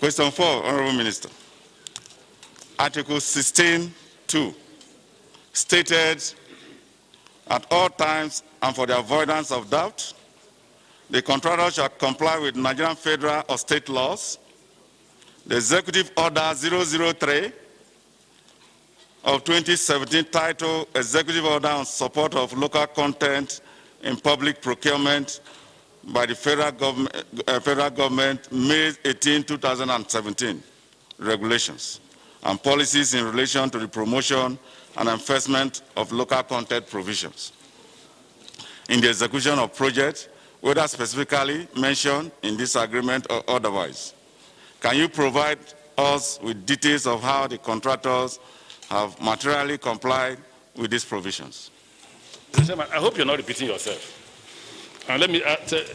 Question 4, Honorable Minister. Article 16(2) stated, at all times and for the avoidance of doubt, the contractor shall comply with Nigerian federal or state laws, the Executive Order 003 of 2017 titled Executive Order on Support of Local Content in Public Procurement by the federal government, May 18, 2017, regulations and policies in relation to the promotion and enforcement of local content provisions in the execution of projects, whether specifically mentioned in this agreement or otherwise. Can you provide us with details of how the contractors have materially complied with these provisions? Mr. Chairman, I hope you're not repeating yourself. And let me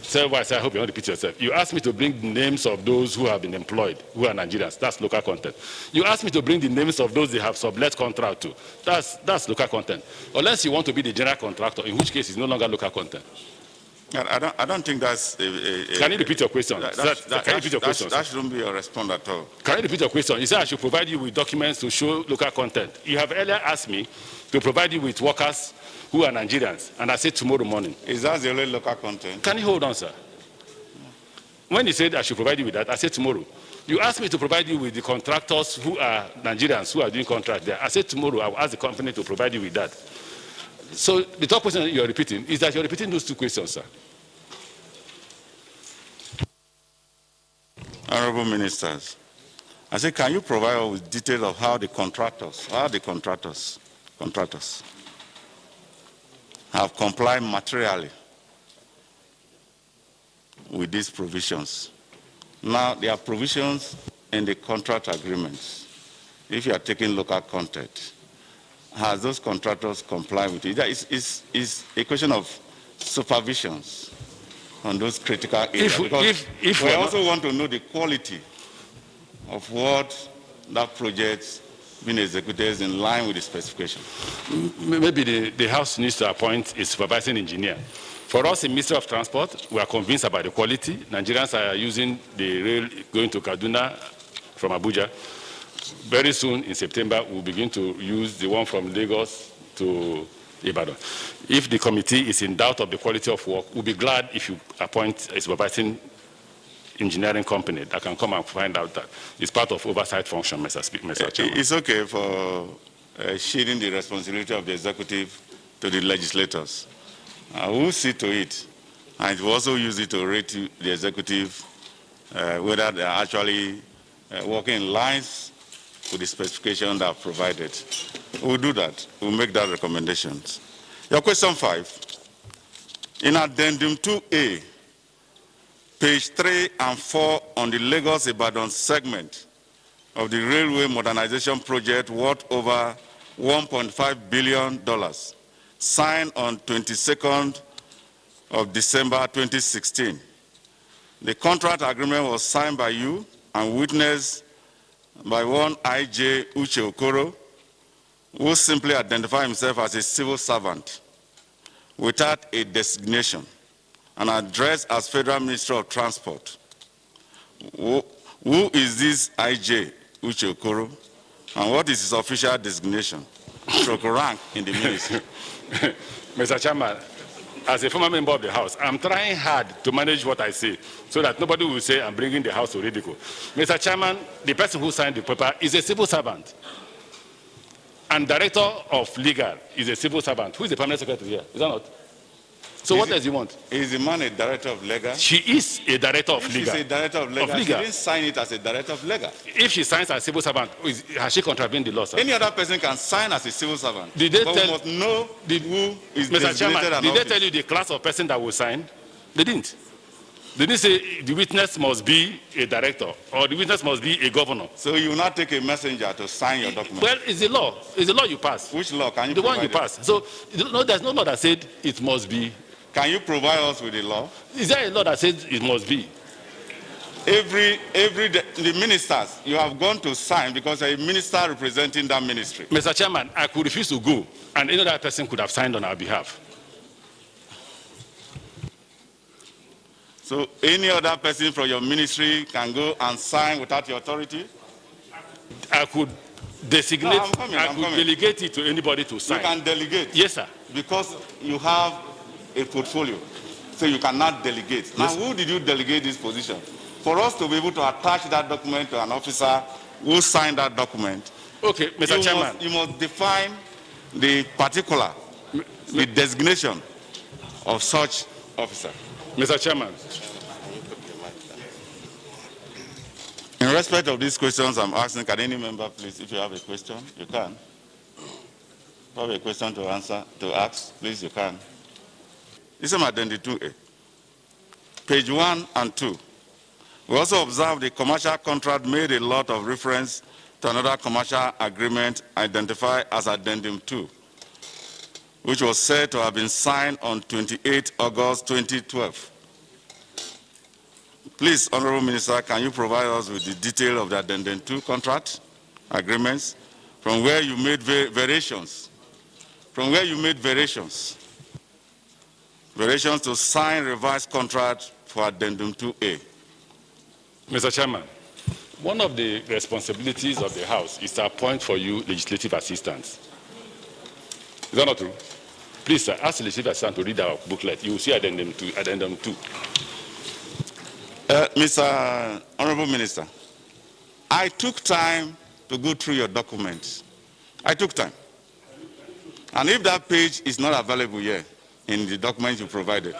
tell why I say I hope you're not repeating yourself. You asked me to bring the names of those who have been employed, who are Nigerians. That's local content. You asked me to bring the names of those they have sublet contract to. That's local content. Unless you want to be the general contractor, in which case it's no longer local content. I don't think that's... Can you repeat your question? Can you repeat your question? That shouldn't be your response at all. Can you repeat your question? You said I should provide you with documents to show local content. You have earlier asked me to provide you with workers who are Nigerians, and I said tomorrow morning. Is that the only local content? Can you hold on, sir? When you said I should provide you with that, I said tomorrow. You asked me to provide you with the contractors who are Nigerians who are doing contract there. I said tomorrow I will ask the company to provide you with that. So the top question you're repeating is that you're repeating those two questions, sir. Honorable Ministers, I say, can you provide us with details of how the contractors have complied materially with these provisions? Now, there are provisions in the contract agreements. If you are taking local content, has those contractors complied with it? It's a question of supervisions on those critical areas. If we also want to know the quality of what that project being executed in line with the specification. Maybe the House needs to appoint a supervising engineer. For us in Ministry of Transport, we are convinced about the quality. Nigerians are using the rail going to Kaduna from Abuja. Very soon in September, we'll begin to use the one from Lagos to Ibadan. If the committee is in doubt of the quality of work, we'll be glad if you appoint a supervising engineering company that can come and find out that it's part of oversight function, Mr. Chairman. It's okay for shielding the responsibility of the executive to the legislators. We'll see to it, and we'll also use it to rate the executive whether they are actually working in lines with the specification that are provided. We'll do that. We'll make that recommendation. Your question 5. In Addendum 2A, page 3 and 4 on the Lagos-Ibadan segment of the railway modernization project worth over $1.5 billion, signed on 22nd of December 2016. The contract agreement was signed by you and witnessed by one I.J. Uche Okoro, who simply identified himself as a civil servant without a designation and addressed as Federal Minister of Transport. Who is this I.J. Uche Okoro, and what is his official designation, stroke rank in the ministry? Mr. Chairman, as a former member of the House, I'm trying hard to manage what I say so that nobody will say I'm bringing the House to ridicule. Mr. Chairman, the person who signed the paper is a civil servant. And Director of Legal is a civil servant. Who is the Permanent Secretary here? Is that not? So what does he want? Is the man a Director of Legal? She is a Director of Legal. She's a Director of Legal. She didn't sign it as a Director of Legal. If she signs as a civil servant, has she contravened the law, sir? Any other person can sign as a civil servant. Did they but we must know who is Mr. Chairman, designated did they tell you the class of person that will sign? They didn't. They didn't say the witness must be a director or the witness must be a governor. So you will not take a messenger to sign your document? Well, it's the law. It's the law you pass. Which law can you The provide? one you pass. So no, there's no law that said it must be. Can you provide us with the law? Is there a law that says it must be? The ministers, you have gone to sign because a minister representing that ministry. Mr. Chairman, I could refuse to go, and any other person could have signed on our behalf. So any other person from your ministry can go and sign without your authority? I could designate, No, I'm coming. delegate it to anybody to sign. You can delegate. Yes, sir. Because you have a portfolio. So you cannot delegate. Yes, now, sir. who did you delegate this position? For us to be able to attach that document to an officer who signed that document, okay, Mr. Chairman. You must define the particular, the designation of such officer. Mr. Chairman. In respect of these questions I'm asking, can any member please, if you have a question, you can. If you have a question to ask, please, you can. This is Addendum 2A. Page 1 and 2. We also observed the commercial contract made a lot of reference to another commercial agreement identified as Addendum 2, which was said to have been signed on 28 August 2012. Please, Honorable Minister, can you provide us with the detail of the Addendum 2 contract agreements from where you made variations? From where you made variations to sign revised contract for Addendum 2A. Mr. Chairman, one of the responsibilities of the House is to appoint for you legislative assistants. Is that not true? Please, sir, ask the legislative assistant to read our booklet. You will see Addendum 2. Addendum 2. Mr. Honorable Minister, I took time to go through your documents. I took time. And if that page is not available here in the document you provided.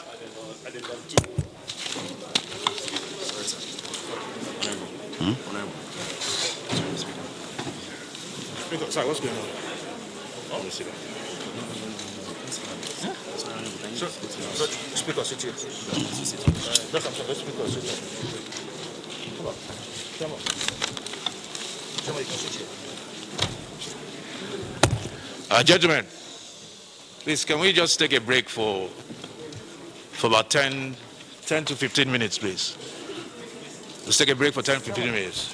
Sorry, what's going on? Speaker, sit here. Let's speaker, sit here. Come on. Come on. Come on, you can sit here. Gentlemen, please, can we just take a break for about 10 to 15 minutes, please? Let's take a break for 10 to 15 minutes.